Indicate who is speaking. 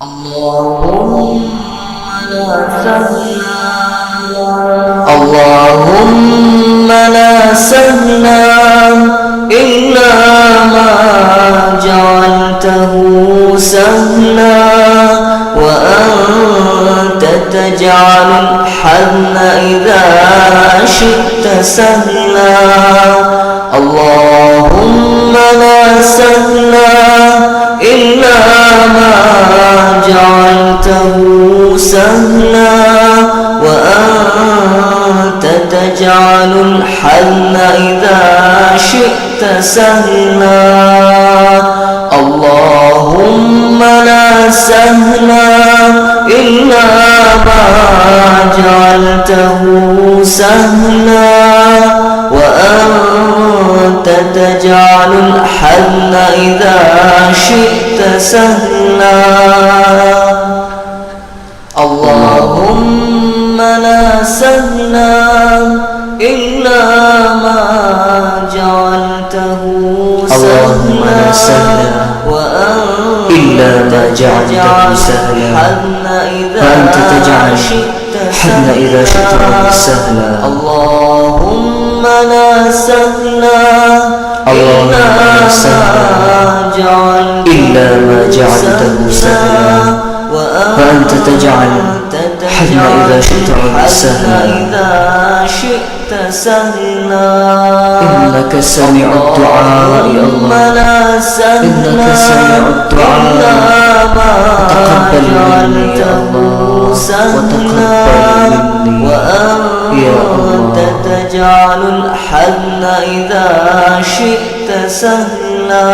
Speaker 1: اللهم لا سهل إلا ما جعلته سهلا وأنت تجعل الحزن إذا شئت سهلا. اللهم لا سهل إلا ما جعلته سهلا وأنت تجعل الحزن إذا شئت سهلا. اللهم لا سهل إلا ما جعلته سهلا وأنت تجعل الحزن إذا شئت سهلا. اللهم لا سهل إلا ما جعلته سهلا وأنت تجعل الحزن إذا شئت سهلا. اللهم لا سهل إلا ما جعلته سهلا وأنت تجعل الحزن إذا شئت سهلا. إنك سميع الدعاء يا الله، إنك سميع الدعاء، وتقبل مني يا الله، وتقبل مني يا الله. تجعل الحزن إذا شئت سهلا.